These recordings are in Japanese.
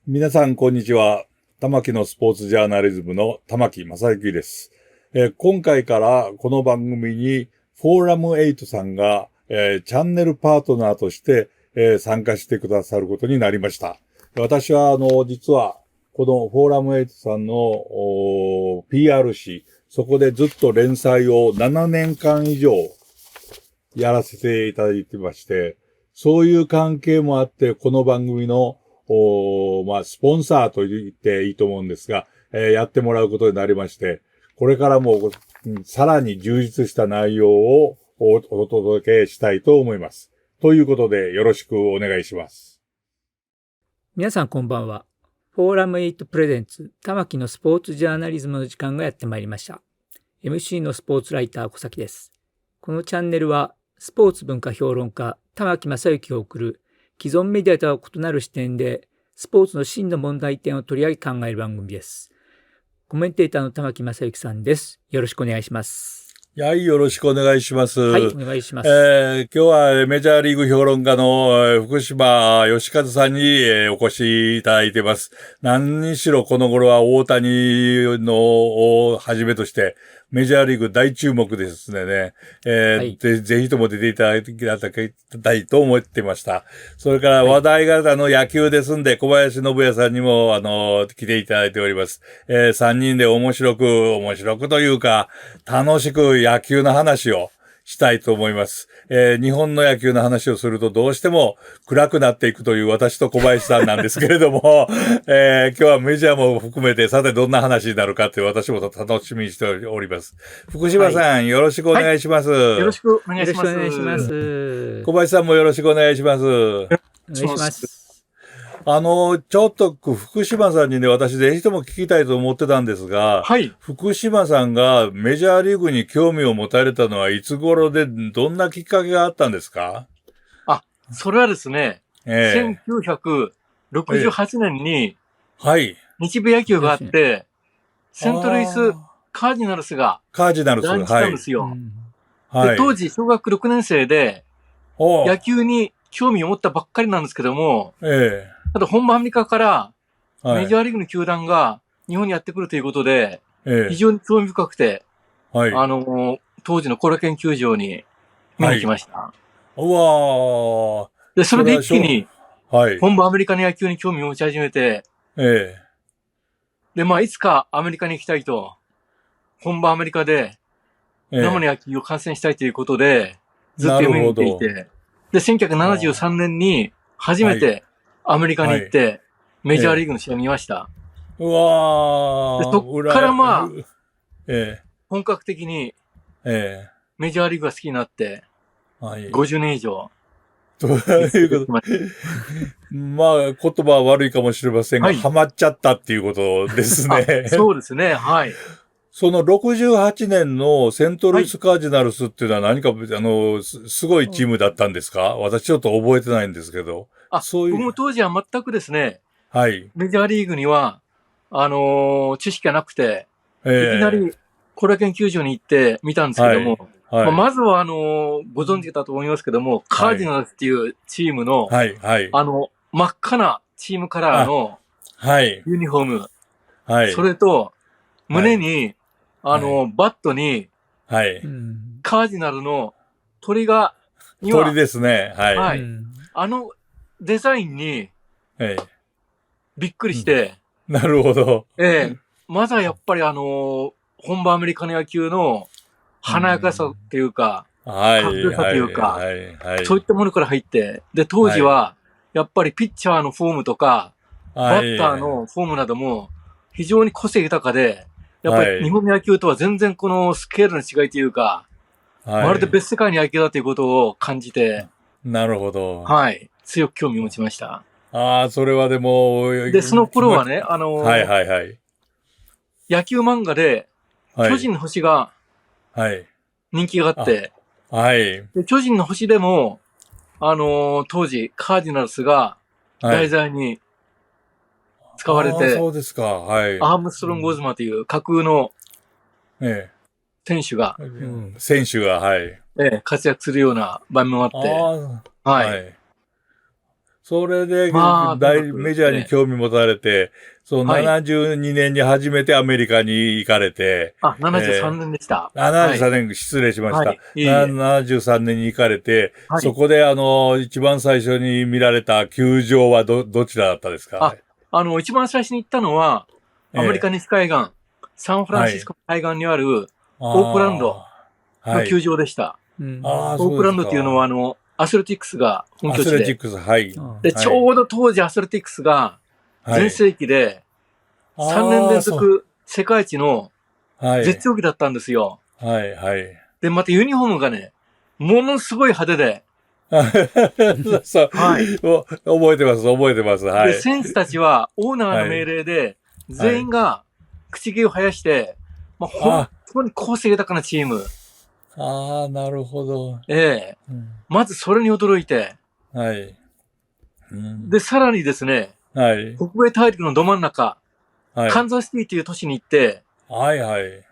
皆さん、こんにちは。玉木のスポーツジャーナリズムの玉木正幸です。今回からこの番組にフォーラム8さんが、チャンネルパートナーとして、参加してくださることになりました。私は、実は、このフォーラム8さんの PR 誌、そこでずっと連載を7年間以上やらせていただいてまして、そういう関係もあって、この番組のスポンサーと言っていいと思うんですが、やってもらうことになりまして、これからも、さらに充実した内容をお届けしたいと思います。ということで、よろしくお願いします。皆さんこんばんは。フォーラム8プレゼンツ玉木のスポーツジャーナリズムの時間がやってまいりました。MC のスポーツライター小崎です。このチャンネルはスポーツ文化評論家玉木正幸が送る既存メディアとは異なる視点でスポーツの真の問題点を取り上げ考える番組です。コメンテーターの玉木正幸さんです。よろしくお願いします。はい、よろしくお願いします。はい、お願いします。今日はメジャーリーグ評論家の福島義和さんにお越しいただいています。何にしろこの頃は大谷のをはじめとしてメジャーリーグ大注目ですね。はい、ぜひとも出ていただきたいと思っていました。それから話題型の野球ですんで、小林信也さんにも来ていただいております。3人で面白くというか、楽しく野球の話をしたいと思います。日本の野球の話をするとどうしても暗くなっていくという私と小林さんなんですけれども、今日はメジャーも含めてさてどんな話になるかという私も楽しみにしております。福島さん、はい、よろしくお願いします。よろしくお願いします。よろしくお願いします。小林さんもよろしくお願いします。お願いします。ちょっと福島さんにね、私ぜひとも聞きたいと思ってたんですが、はい。福島さんがメジャーリーグに興味を持たれたのはいつ頃で、どんなきっかけがあったんですか？それはですね、1968年に、はい。日米野球があって、セントルイスカージナルスが来日したんですよ。はい。で、当時小学6年生で、野球に興味を持ったばっかりなんですけども、ただ本場アメリカからメジャーリーグの球団が日本にやってくるということで、非常に興味深くて、当時の後楽園球場に見に行きました。で、それで一気に、本場アメリカの野球に興味を持ち始めて、で、いつかアメリカに行きたいと、本場アメリカで生の野球を観戦したいということで、ずっと夢見ていて、で、1973年に初めてアメリカに行って、メジャーリーグの試合を見ました。で、そっから本格的にメジャーリーグが好きになって、50年以上。ということ。まあ、言葉は悪いかもしれませんが、ハマっちゃったっていうことですね。そうですね、はい。その68年のセントルイスカージナルスっていうのは何か、すごいチームだったんですか？私ちょっと覚えてないんですけど。僕も当時は全くですね、はい。メジャーリーグには、知識がなくて、いきなり後楽園球場に行って見たんですけども、まずはご存知だと思いますけども、カージナルスっていうチームの、真っ赤なチームカラーのユニフォーム、それと、胸に、バットに、カージナルの鳥が、鳥ですね。はい。デザインに、びっくりして。なるほど。まずはやっぱり本場アメリカの野球の華やかさっていうか、かっこよさというか、そういったものから入って、で、当時は、やっぱりピッチャーのフォームとか、バッターのフォームなども非常に個性豊かで、やっぱり日本の野球とは全然このスケールの違いというか、まるで別世界の野球だということを感じて、なるほど。はい。強く興味を持ちました。それはでも、で、その頃はね、野球漫画で、巨人の星が、人気があって、で巨人の星でも、当時、カーディナルスが題材に使われて、そうですか。アームストロング・オズマという架空の選手が、活躍するような場面もあって、それで、まあメジャーに興味持たれて、その72年に初めてアメリカに行かれて。73年でした。73年、失礼しました。73年に行かれて、そこで一番最初に見られた球場はどちらだったですか？一番最初に行ったのは、アメリカ西海岸、サンフランシスコ海岸にある、オークランドの球場でした。オークランドっていうのは、アスレティックスが本拠地で。アスレティックス、はい。で、ちょうど当時アスレティックスが全盛期で、3年連続世界一の絶頂期だったんですよ。はいはい。で、またユニフォームがね、ものすごい派手で。そう。はい。覚えてます。はい。で、選手たちはオーナーの命令で、全員が口毛を生やして、まあ、本当に個性豊かなチーム。なるほど。まずそれに驚いて。はい。で、さらにですね、はい。北米大陸のど真ん中、カンザスシティという都市に行って、はい。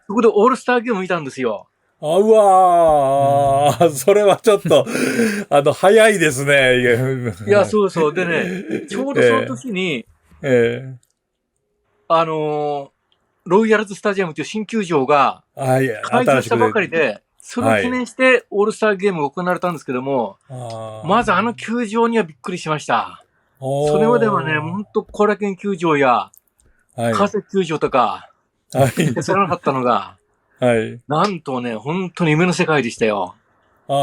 そこでオールスターゲーム見たんですよ。うわー、それはちょっと、早いですね。いや、そうそう。でね、ちょうどその年に、ロイヤルズスタジアムという新球場が、開場したばかりで、それを記念してオールスターゲームが行われたんですけども、まず球場にはびっくりしました。それまではね、ほんと後楽園球場や、川崎球場とか、知らなかったのが、なんとね、本当に夢の世界でしたよ。それ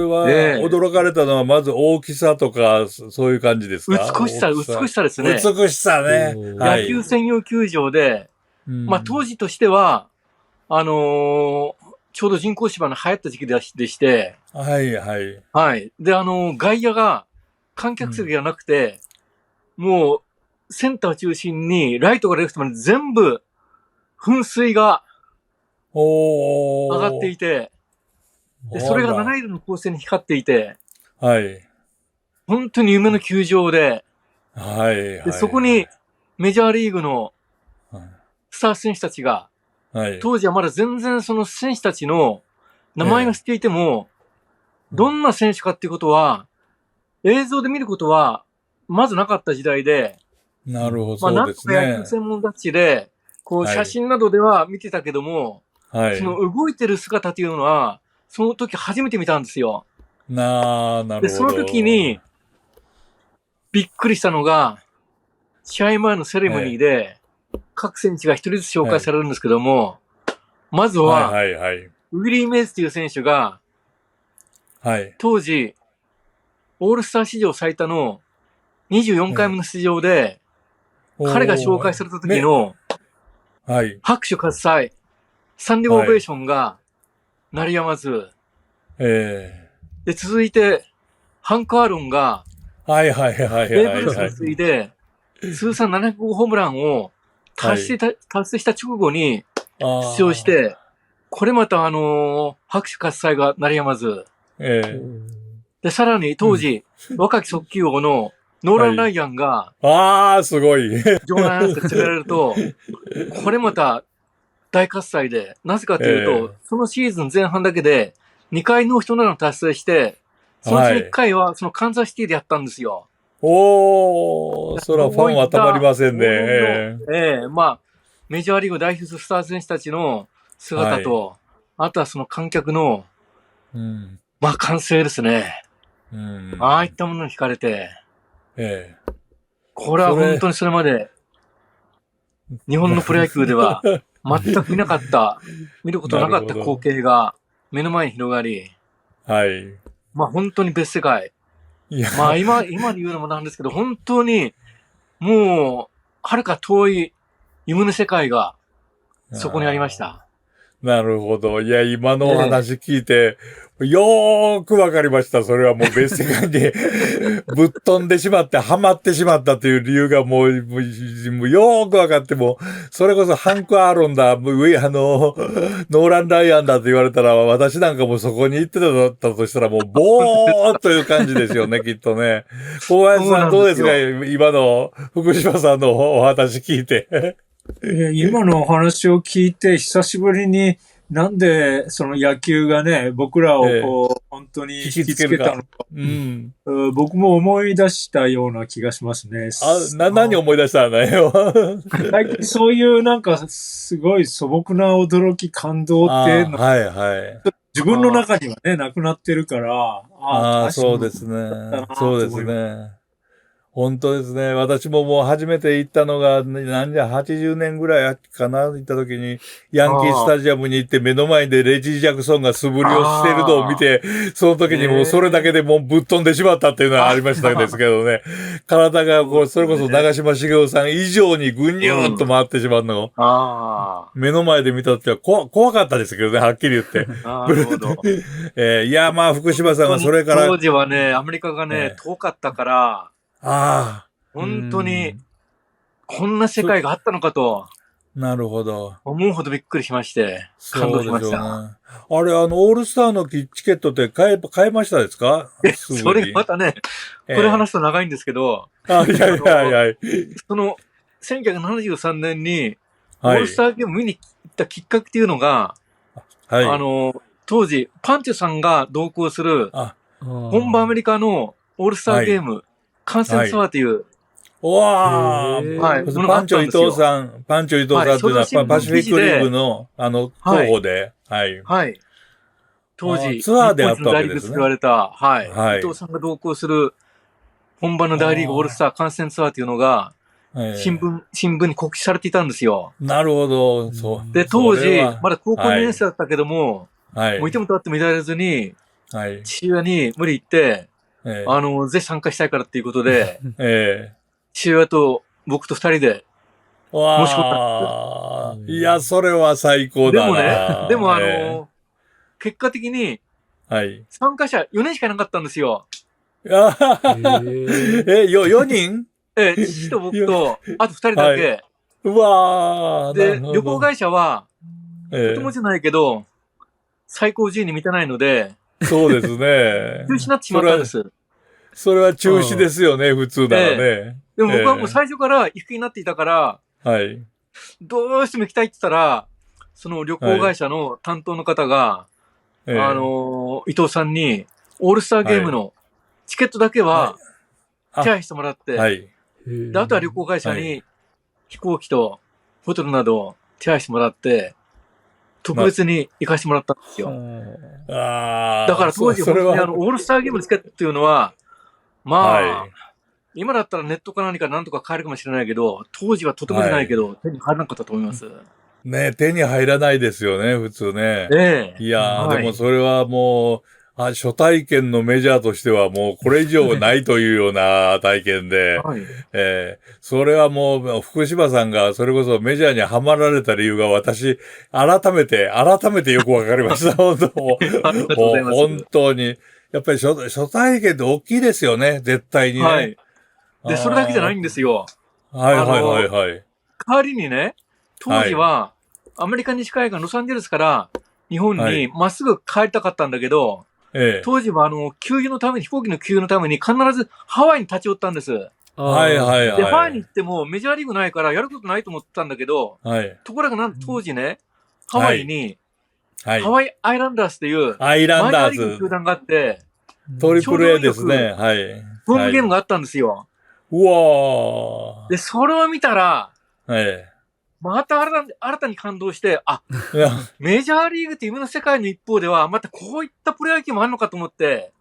は、驚かれたのは、まず大きさとか、そういう感じですか？美しさですね。美しさね。野球専用球場で、まあ当時としては、ちょうど人工芝の流行った時期でして、はい。で、外野が観客席がなくて、もう、センターを中心に、ライトからレフトまで全部、噴水が、上がっていて、で、それが7色の光線に光っていて、本当に夢の球場で、で、そこに、メジャーリーグの、スター選手たちが、当時はまだ全然その選手たちの名前が知っていても、どんな選手かっていうことは、映像で見ることは、まずなかった時代で、なるほど、そうですね。まあ、なんとか野球専門雑誌で、こう、写真などでは見てたけども、その動いてる姿っていうのは、その時初めて見たんですよ。なるほど。で、その時に、びっくりしたのが、試合前のセレモニーで、各選手が一人ずつ紹介されるんですけども、まずは、ウィリー・メイズという選手が、当時、オールスター史上最多の24回目の出場で、彼が紹介された時の、拍手喝采、スタンディングオベーションが鳴り止まず、で、続いて、ハンク・アーロンが、ベーブ・ルースに次いで、通算700号ホームランを達成した直後に出場して、これまた拍手喝采が鳴り止まず、で、さらに当時、若き速球王のノーラン・ライアンが、すごい。場内アナウンスで告げられると、これまた大喝采で、なぜかというと、そのシーズン前半だけで2回ノーヒットノーランを達成して、そのうち1回はそのカンザスシティでやったんですよ。それはファンはたまりませんね。まあ、メジャーリーグ代表するスター選手たちの姿と、あとはその観客の、まあ歓声ですね。ああいったものに惹かれて、これは本当にそれまで、日本のプロ野球では全く見なかった、見ることなかった光景が目の前に広がり、まあ本当に別世界。まあ今で言うのもなんですけど、本当にもう、遥か遠い夢の世界がそこにありました。なるほど。いや、今のお話聞いて、よーくわかりました。それはもう別世界にぶっ飛んでしまって、ハマってしまったという理由がもうよーくわかって、もそれこそハンク・アーロンだ、ノーラン・ライアンだと言われたら、私なんかもそこに行ってたとしたら、もうボーっという感じですよね、きっとね。小林さんどうですか？今の福島さんのお話聞いて。今のお話を聞いて、久しぶりになんでその野球がね、僕らをこう、本当に引きつけたのか、僕も思い出したような気がしますね。何思い出したんだよ。最近そういうなんかすごい素朴な驚き、感動っていうのはいはい。自分の中にはね、なくなってるから、そうですね。そうですね。本当ですね。私ももう初めて行ったのが、80年ぐらいかな、行った時に、ヤンキースタジアムに行って目の前でレジ・ジャクソンが素振りをしてるのを見て、その時にもうそれだけでもうぶっ飛んでしまったっていうのはありましたんですけどね。体がこう、それこそ長嶋茂雄さん以上にぐにゅーっと回ってしまうのを、目の前で見た時は怖かったですけどね、はっきり言って。なるほど。いや、まあ、福島さんはそれから。当時はね、アメリカがね、遠かったから、本当に、こんな世界があったのかと。なるほど。思うほどびっくりしまして、感動しました。あれ、オールスターのチケットって買えましたですか？それまたね、これ話すと長いんですけど、いや。その、1973年に、オールスターゲーム見に行ったきっかけっていうのが、当時、パンチョさんが同行する、本場アメリカのオールスターゲーム、観戦ツアーっていう、はい。パンチョ伊藤さんっていうのはパシフィックリーグの、候補で、はい。当時、ツアーであったわけですね。言われた、伊藤さんが同行する、本場の大リーグオールスター観戦ツアーっていうのが、新聞に告知されていたんですよ。なるほど、そう。で、当時、まだ高校2年生だったけども、もういても立ってもいられずに、父親に無理言って、ぜひ参加したいからっていうことで、父親と僕と2人で申し込んだんです。いや、それは最高だな。でも結果的に、参加者4人しかいなかったんですよ。4人？父と僕と、あと2人だけ。で、旅行会社は、とてもじゃないけど、最高順位に満たないので、そうですね。中止になってしまったんです。それは中止ですよね、普通ならね。でも僕はもう最初から行く気になっていたから、どうしても行きたいって言ったら、その旅行会社の担当の方が、伊藤さんに、オールスターゲームのチケットだけは手配してもらって、で、あとは旅行会社に飛行機とホテルなどを手配してもらって、特別に行かしてもらったんですよ。だから当時本当にオールスターゲームのチケットっていうのは、今だったらネットか何かなんとか買えるかもしれないけど、当時はとてもじゃないけど、手に入らなかったと思います。ね、手に入らないですよね、普通ね。いやでもそれはもう、初体験のメジャーとしてはもうこれ以上ないというような体験で、それはもう福島さんがそれこそメジャーにはまられた理由が私、改めてよくわかりました。本当に。やっぱり初体験って大きいですよね、絶対にね。で、それだけじゃないんですよ。代わりにね、当時は、アメリカ西海岸、ロサンゼルスから日本にまっすぐ帰りたかったんだけど、当時は給油のために、飛行機の給油のために必ずハワイに立ち寄ったんです。で、ハワイに行ってもメジャーリーグないからやることないと思ってたんだけど、ところが当時ね、ハワイに、ハワイアイランダースっていう、マイナーリーグの球団があって、トリプル A ですね。ホームゲームがあったんですよ。で、それを見たら、また新たに感動して、メジャーリーグって夢の世界の一方では、またこういったプロ野球もあるのかと思って、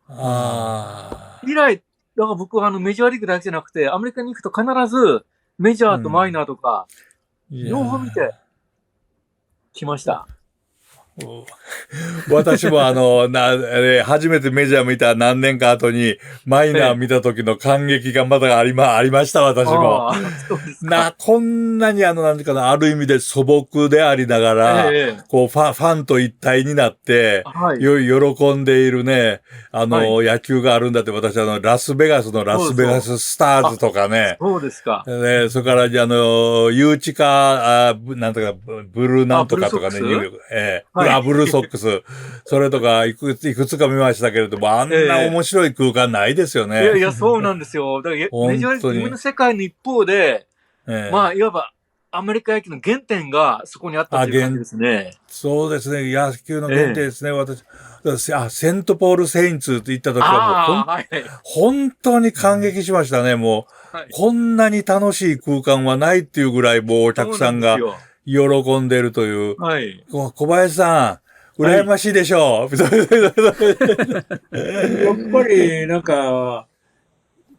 以来、だから僕はメジャーリーグだけじゃなくて、アメリカに行くと必ずメジャーとマイナーとか、両方見てきました。私も初めてメジャー見た何年か後に、マイナー見た時の感激がまだありました、私も。こんなになんていうかな、ある意味で素朴でありながら、こう、ファンと一体になって、喜んでいるね、野球があるんだって、私ラスベガススターズとかね。そうですか。それから、ユーチカなんとか、ブルーなんとかとかね、ニューヨーク、ブルーソックス。それとか、いくつか見ましたけれども、あんな面白い空間ないですよね。いや、そうなんですよ。だから、メジャーリーグの世界の一方で、いわば、アメリカ野球の原点がそこにあったという感じですね。そうですね。野球の原点ですね。セントポールセインツって言った時はもう本当に感激しましたね。もう、こんなに楽しい空間はないっていうぐらいもうお客さんが喜んでるという。小林さん、羨ましいでしょう。やっぱりなんか、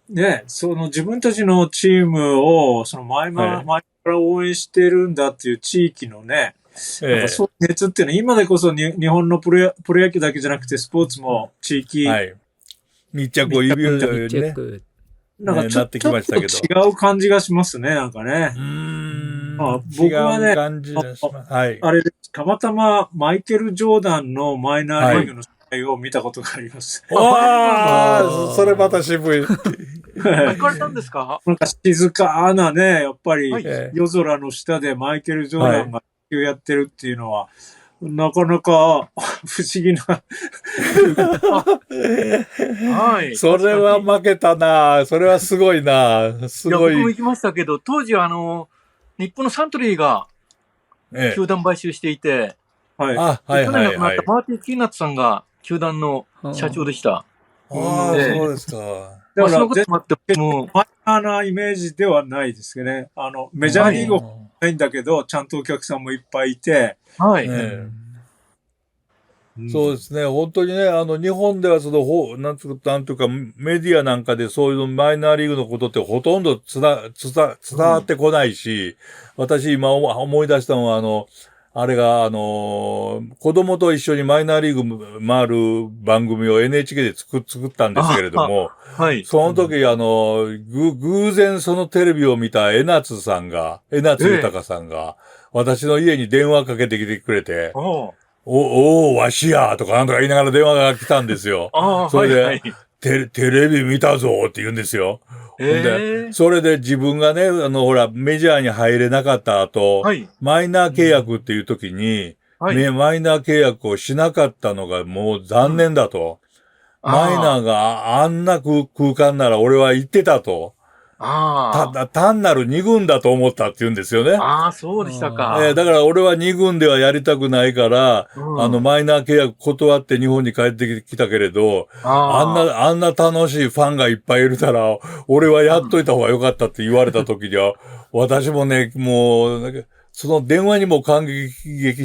ね、その自分たちのチームを、前から応援してるんだっていう地域のね、なんかそういう熱っていうのは、今でこそ日本のプロ野球だけじゃなくて、スポーツも地域、密着を指をね、なんかちょっと違う感じがしますね、なんかね。僕はね、あれ、たまたまマイケル・ジョーダンのマイナーリーグの試合を見たことがあります。それまた渋い。行かれたんですか？なんか静かなね、やっぱり夜空の下でマイケル・ジョーダンが野球やってるっていうのは、なかなか不思議な。それは負けたな。それはすごいな。すごい。僕も行きましたけど、当時は日本のサントリーが球団買収していて、去年亡くなったマーティン・キーナッツさんが球団の社長でした。そうですか。だから、そのこともあって、もう、マイナーなイメージではないですけどね。メジャーリーグはないんだけど、ちゃんとお客さんもいっぱいいて。そうですね。本当にね、日本ではなんていうか、メディアなんかでそういうマイナーリーグのことってほとんど伝わってこないし、私今思い出したのは、あれが、子供と一緒にマイナーリーグ回る番組を NHK で作ったんですけれども、その時、偶然そのテレビを見た江夏豊さんが、私の家に電話かけてきてくれて、わしやとかなんとか言いながら電話が来たんですよ。それで、テレビ見たぞって言うんですよ。で、それで自分がね、ほら、メジャーに入れなかった後、マイナー契約っていう時に、マイナー契約をしなかったのがもう残念だと。マイナーがあんな空間なら俺は行ってたと。単なる二軍だと思ったって言うんですよね。そうでしたか。だから俺は二軍ではやりたくないから、マイナー契約断って日本に帰ってきたけれど、あんな楽しいファンがいっぱいいるから、俺はやっといた方がよかったって言われた時には、私もね、もう、その電話にも感激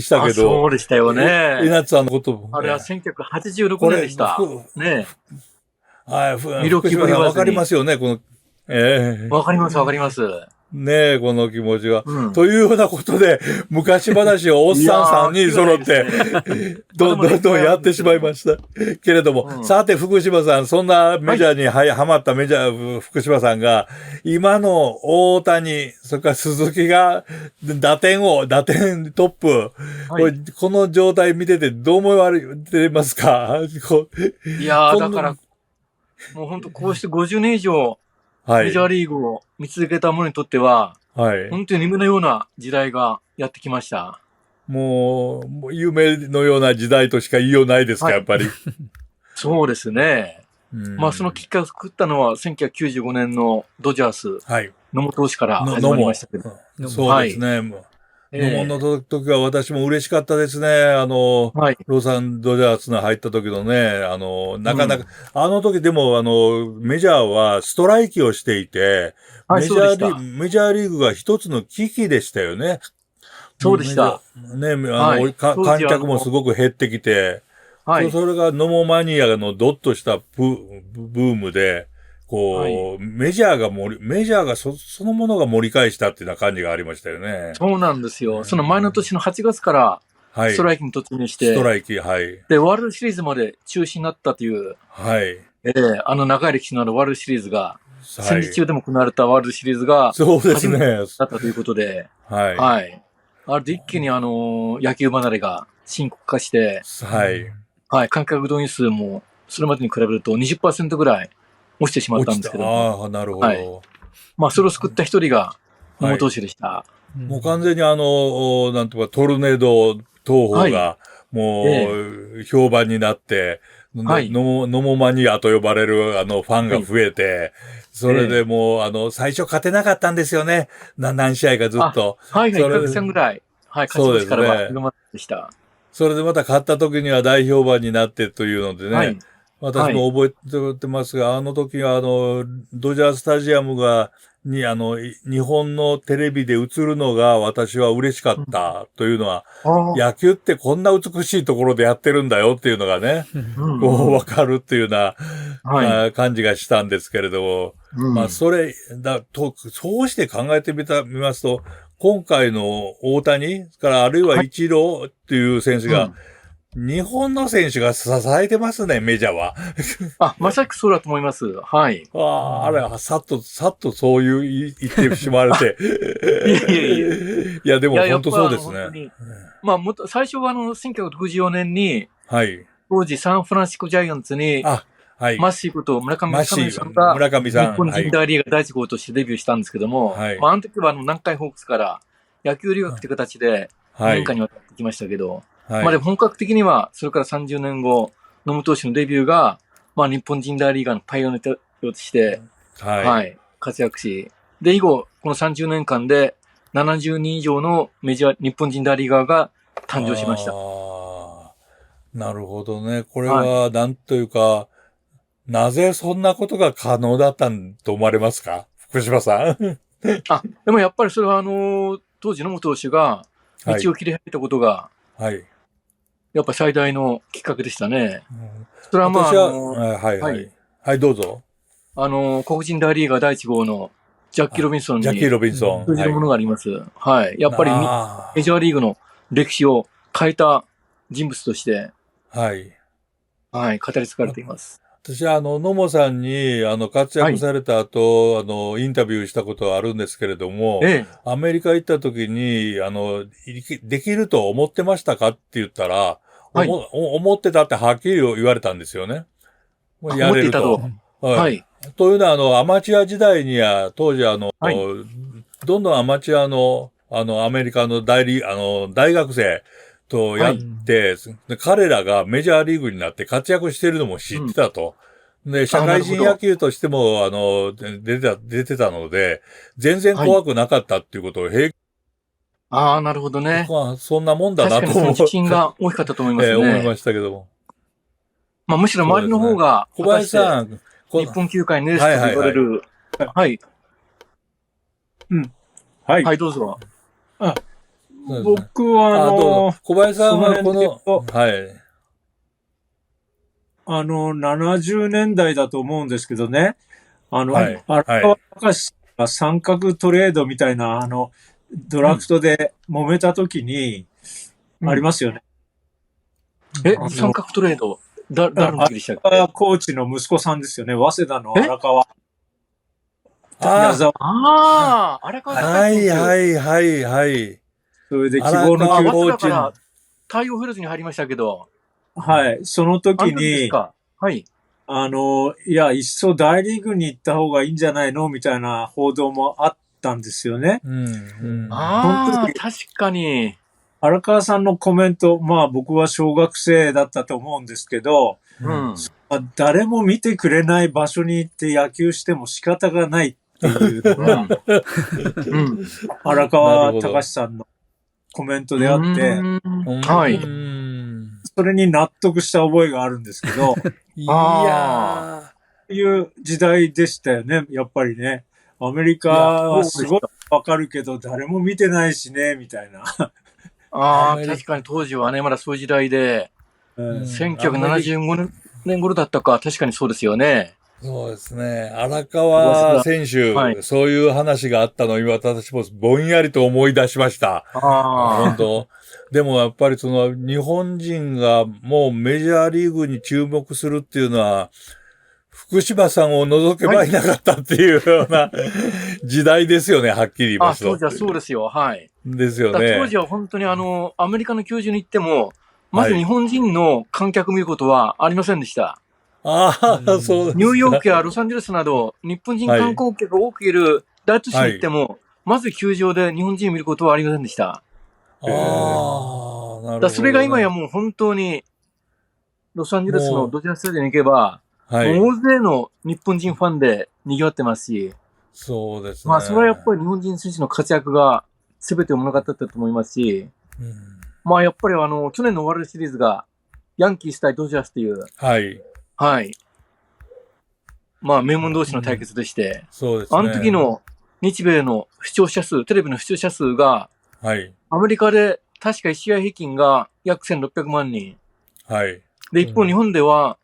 したけど。そうでしたよね。江夏さんのことも、あれは1986年でした。ね。福島さんわかりますよね、わかります、わかります。ねえ、この気持ちが。というようなことで、昔話をおっさん3人揃って、どんどんやってしまいました。けれども、さて福島さん、そんなメジャーにはまった福島さんが、今の大谷、それから鈴木が打点トップ、この状態見ててどう思われてますか？いやー、だから、もう本当こうして50年以上、メジャーリーグを見続けた者にとっては、本当に夢のような時代がやってきました。もう夢のような時代としか言いようないですか、やっぱり。そうですね。そのきっかけを作ったのは、1995年のドジャース、野茂投手から始まりましたけど。そうですね。野茂の時は私も嬉しかったですね。ロサンドジャースの入った時のね、なかなか、あの時でもメジャーはストライキをしていて、メジャーリーグが一つの危機でしたよね。そうでした。ね、観客もすごく減ってきて、それがノモマニアのドッとしたブームで、メジャーがそのものが盛り返したっていうような感じがありましたよね。そうなんですよ。その前の年の8月からストライキに突入して、で、ワールドシリーズまで中止になったという、長い歴史のあるワールドシリーズが、戦時中でも行われたワールドシリーズが、そうですね。だったということで、あれで一気に野球離れが深刻化して、観客動員数もそれまでに比べると 20% ぐらい落ちてしまったんですけど。なるほど。それを救った一人が野茂投手でした。もう完全になんとかトルネード投法がもう評判になって、はい。ノモマニアと呼ばれるファンが増えて、それでもう、最初勝てなかったんですよね。何試合かずっと。はいはい、1ヶ月間ぐらい。はい、勝ち星からは広まってでした。それでまた勝った時には大評判になってというのでね。はい、私も覚えてますが、あの時はドジャースタジアムに日本のテレビで映るのが私は嬉しかったというのは、野球ってこんな美しいところでやってるんだよっていうのがね、こうわかるっていうような、感じがしたんですけれども、まあそうして考えてみますと、今回の大谷からあるいはイチローっていう選手が、日本の選手が支えてますね、メジャーは。まさしくそうだと思います。はい。あれ、さっとそういう言ってしまわれて。いや、でも本当そうですね。まあ、最初は1964年に、はい。当時サンフランシスコジャイアンツに、はい。マッシーこと村上さんが、日本人大リーガー第1号としてデビューしたんですけども、はい。まあ、あの時は南海ホークスから野球留学という形で、年間にわたってきましたけど、はい、まあでも本格的には、それから30年後、野茂投手のデビューが、まあ日本人大リーガーのパイオニアとして、はい、活躍し、で、以後、この30年間で70人以上の日本人大リーガーが誕生しました。なるほどね。これは、なんというか、なぜそんなことが可能だったと思われますか？福島さん。でもやっぱりそれは当時野茂投手が道を切り開いたことが、はい。やっぱ最大のきっかけでしたね。それはまあ、はい、どうぞ。黒人大リーガー第1号のジャッキー・ロビンソンに通じるものがあります。はい。やっぱりメジャーリーグの歴史を変えた人物として、はい。はい、語り継がれています。私は野茂さんに活躍された後、インタビューしたことはあるんですけれども、アメリカ行った時にできると思ってましたかって言ったら、思ってたってはっきり言われたんですよね。やれると。はい。というのはアマチュア時代には当時どんどんアマチュアのアメリカの大学生とやって、彼らがメジャーリーグになって活躍してるのも知ってたと。で、社会人野球としても、出てたので、全然怖くなかったっていうことをなるほどね。そんなもんだなと思う。確かにその自信が大きかったと思いますね。思いましたけども。まあ、むしろ周りの方が、小林さん、日本球界のエースと言われる。はい。はい。はい、どうぞ。僕は小林さんははい。70年代だと思うんですけどね。荒川隆が三角トレードみたいな、ドラフトで揉めた時に、ありますよね。三角トレード誰の時でしたっけ？荒川コーチの息子さんですよね。早稲田の荒川。荒川。はい。それで希望の球コーチから太陽フルズに入りましたけど。はい。その時に、はい。いや、いっそ大リーグに行った方がいいんじゃないのみたいな報道もあったんですよね。確かに。荒川さんのコメント、まあ僕は小学生だったと思うんですけど、誰も見てくれない場所に行って野球しても仕方がないっていうのが、荒川隆さんのコメントであって、はい。それに納得した覚えがあるんですけど、そういう時代でしたよね、やっぱりね。アメリカはすごいわかるけど、誰も見てないしね、みたいな。確かに当時はね、まだそういう時代で、1975年頃だったか、確かにそうですよね。そうですね。荒川選手、そういう話があったのを今私もぼんやりと思い出しました。本当。でもやっぱり日本人がもうメジャーリーグに注目するっていうのは、福島さんを除けばいなかったっていうような時代ですよね、はっきり言いますと。当時はそうですよ、はい。ですよね。当時は本当にアメリカの球場に行っても、まず日本人の観客見ることはありませんでした。そうです。ニューヨークやロサンゼルスなど、日本人観光客が多くいる大都市に行っても、まず球場で日本人見ることはありませんでした。なるほど。それが今やもう本当に、ロサンゼルスのドジャースタジアムに行けば、大勢の日本人ファンで賑わってますし、そうですね。まあ、それはやっぱり日本人選手の活躍が全てを物語ったと思いますし、まあ、やっぱり去年のワールドシリーズが、ヤンキース対ドジャースという、はい。まあ、名門同士の対決でして、そうですね。あの時の日米の視聴者数、テレビの視聴者数が、アメリカで確か1試合平均が約1600万人。で、一方日本では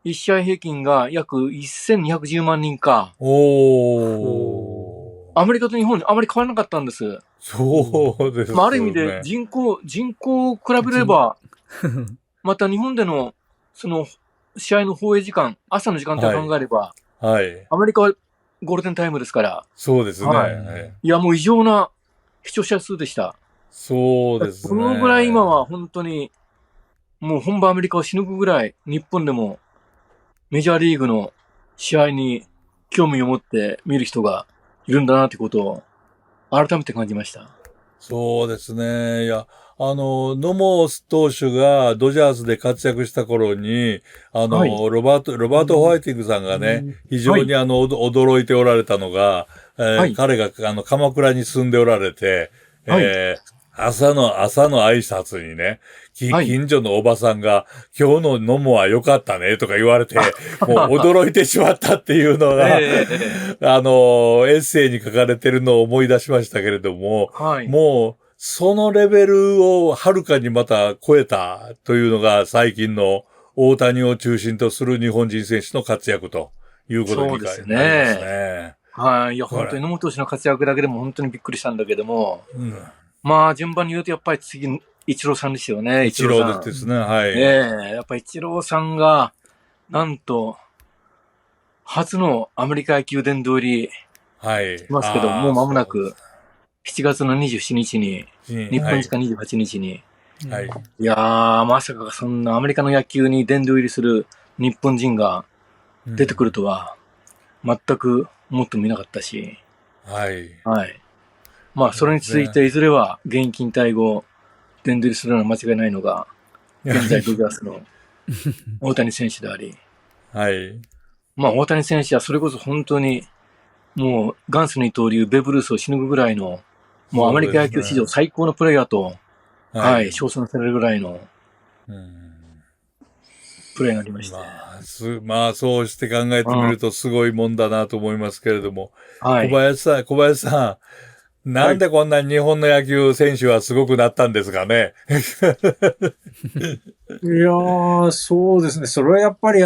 1試合平均が約1210万人か。アメリカと日本あまり変わらなかったんです。そうですね。まあ、ある意味で人口を比べれば、また日本でのその試合の放映時間、朝の時間帯を考えれば、アメリカはゴールデンタイムですから。そうですね。いや、もう異常な視聴者数でした。そうですね。このぐらい今は本当に、もう本場アメリカをしのぐぐらい、日本でもメジャーリーグの試合に興味を持って見る人がいるんだなってことを改めて感じました。そうですね。いや、野茂投手がドジャースで活躍した頃に、ロバート・ホワイティングさんがね、非常に驚いておられたのが、彼が鎌倉に住んでおられて、朝の挨拶にね、近所のおばさんが、今日の野茂は良かったねとか言われて、もう驚いてしまったっていうのが、エッセイに書かれてるのを思い出しましたけれども、もう、そのレベルをはるかにまた超えたというのが最近の大谷を中心とする日本人選手の活躍ということになりますね。そうですね。はい。いや、本当に野茂投手の活躍だけでも本当にびっくりしたんだけども、まあ、順番に言うとやっぱり次、イチローさんですよね。イチローですね。はい。やっぱりイチローさんが、なんと、初のアメリカ野球殿堂入りしますけど、もう間もなく、7月の27日に、日本時間28日に、いやー、まさかそんなアメリカの野球に殿堂入りする日本人が出てくるとは、全く思ってもみなかったし、まあ、それに続いて、いずれは現役引退後、殿堂入りするのは間違いないのが、現在ドジャースの大谷選手であり、まあ、大谷選手はそれこそ本当に、もう元祖の二刀流、ベーブ・ルースをしのぐぐらいの、もうアメリカ野球史上最高のプレイヤーと、称賛されるぐらいの、プレイになりました。まあ、そうして考えてみるとすごいもんだなと思いますけれども、小林さん、なんでこんなに日本の野球選手はすごくなったんですかね。いやー、そうですね。それはやっぱり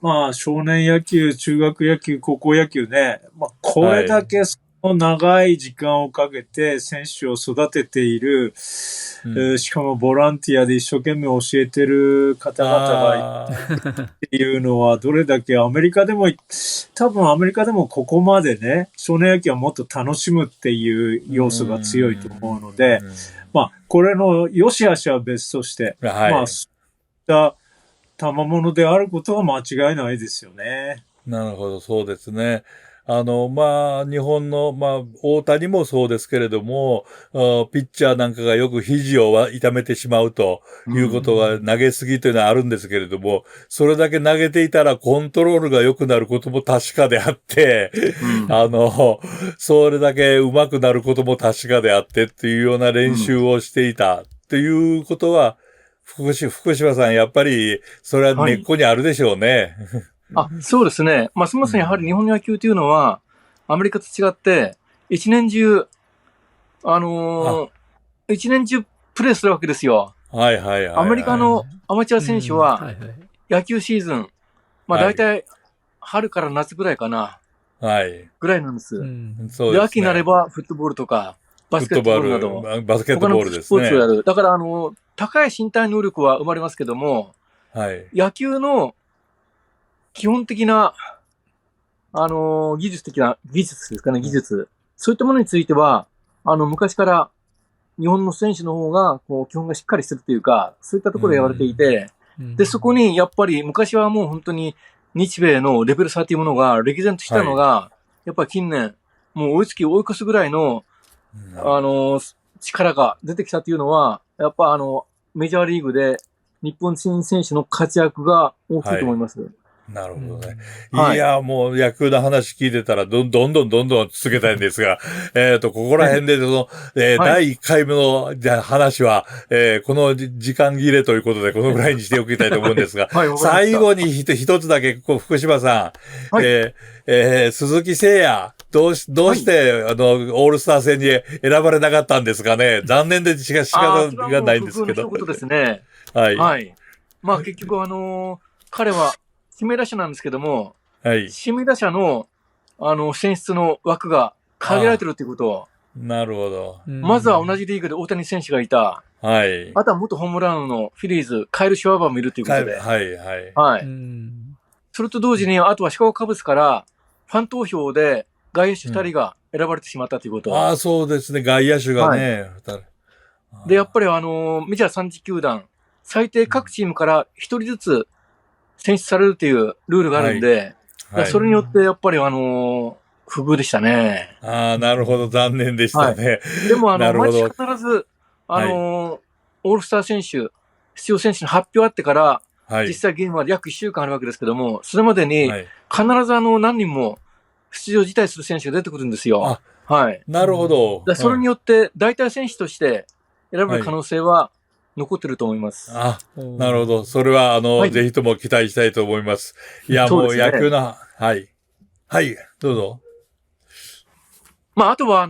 まあ、少年野球、中学野球、高校野球ね、まあ、これだけ長い時間をかけて選手を育てている、しかもボランティアで一生懸命教えてる方々がいるっていうのは、どれだけアメリカでも、多分アメリカでもここまでね、少年野球はもっと楽しむっていう要素が強いと思うので、まあ、これの良し悪しは別として、まあ、そういった賜物であることは間違いないですよね。なるほど、そうですね。まあ、日本の、まあ、大谷もそうですけれども、ピッチャーなんかがよく肘を痛めてしまうということが投げすぎというのはあるんですけれども、それだけ投げていたらコントロールが良くなることも確かであって、それだけ上手くなることも確かであってっていうような練習をしていたっていうことは、福島さん、やっぱり、それは根っこにあるでしょうね。そうですね。まあ、そもそもやはり日本の野球というのは、アメリカと違って、一年中プレーするわけですよ。アメリカのアマチュア選手は、野球シーズン、まあ大体、春から夏ぐらいかな。ぐらいなんです。で、秋になればフットボールとか、バスケットボールなど、バスケットボールですね。スポーツをやる。だから、高い身体能力は生まれますけども、野球の基本的な、技術ですかね、技術。そういったものについては、昔から日本の選手の方が、基本がしっかりしてるというか、そういったところで言われていて、で、そこにやっぱり昔はもう本当に日米のレベル差というものが歴然としたのが、やっぱり近年、もう追い越すぐらいの、力が出てきたというのは、やっぱメジャーリーグで日本人選手の活躍が大きいと思います。なるほどね。いや、もう野球の話聞いてたら、どんどん続けたいんですが、ここら辺で、第1回目の話は、この時間切れということで、このぐらいにしておきたいと思うんですが、最後に一つだけ、福島さん、鈴木誠也、どうして、オールスター戦に選ばれなかったんですかね。残念で仕方がないんですけど。そういうことですね。はい。はい。まあ結局彼は、指名打者なんですけども、はい。指名打者の、選出の枠が限られてるっていうことを。なるほど。まずは同じリーグで大谷選手がいた。はい。あとは元ホームランのフィリーズ、カイル・シュワーバーもいるっていうことで。はい。はい。それと同時に、あとはシカゴカブスから、ファン投票で外野手2人が選ばれてしまったということ。ああ、そうですね。外野手がね。で、やっぱりメジャー30球団、最低各チームから1人ずつ選出されるっていうルールがあるんで、それによってやっぱり不遇でしたね。ああ、なるほど。残念でしたね。でも毎日必ず、オールスター選手、出場選手の発表あってから、実際ゲームは約1週間あるわけですけども、それまでに必ず何人も出場辞退する選手が出てくるんですよ。はい。なるほど。それによって代替選手として選ばれる可能性は残ってると思います。なるほど。それは、ぜひとも期待したいと思います。いや、もう野球の、はい。はい、どうぞ。まあ、あとは、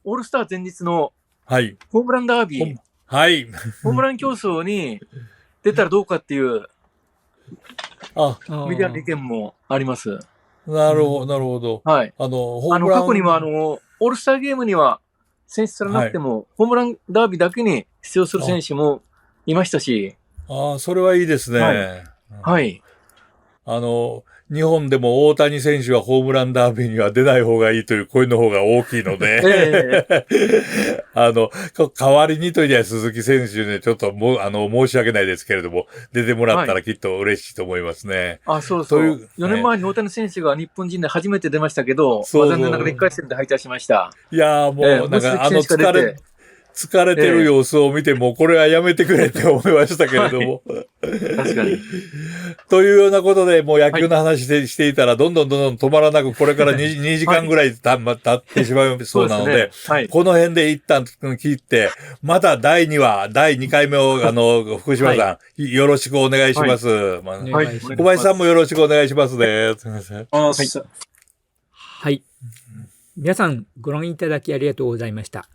オールスター前日の、ホームランダービー。はい。ホームラン競争に出たらどうかっていう、メディアの意見もあります。なるほど。はい。過去には、オールスターゲームには選出されなくても、ホームランダービーだけに出場する選手もいましたし。それはいいですね。はい。日本でも大谷選手はホームランダービーには出ない方がいいという声の方が大きいので、代わりにというのは鈴木選手ね、ちょっと申し訳ないですけれども、出てもらったらきっと嬉しいと思いますね。そう。4年前に大谷選手が日本人で初めて出ましたけど、残念ながら1回戦で敗退しました。いやもう、なんか疲れてる様子を見ても、これはやめてくれって思いましたけれども。確かに。というようなことで、もう野球の話していたら、どんどん止まらなく、これから2時間ぐらい経ってしまいそうなので、この辺で一旦切って、また第2回目を、福島さん、よろしくお願いします。小林さんもよろしくお願いしますね。すみません。はい。皆さん、ご覧いただきありがとうございました。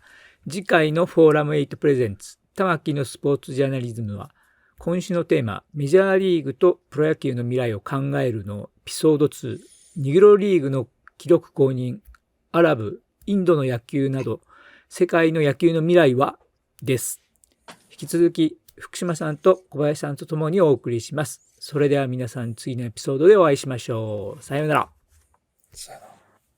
次回のフォーラム8プレゼンツ玉木のスポーツジャーナリズムは、今週のテーマメジャーリーグとプロ野球の未来を考えるのエピソード2、ニグロリーグの記録公認、アラブ、インドの野球など世界の野球の未来はです。引き続き福島さんと小林さんとともにお送りします。それでは皆さん、次のエピソードでお会いしましょう。さようなら。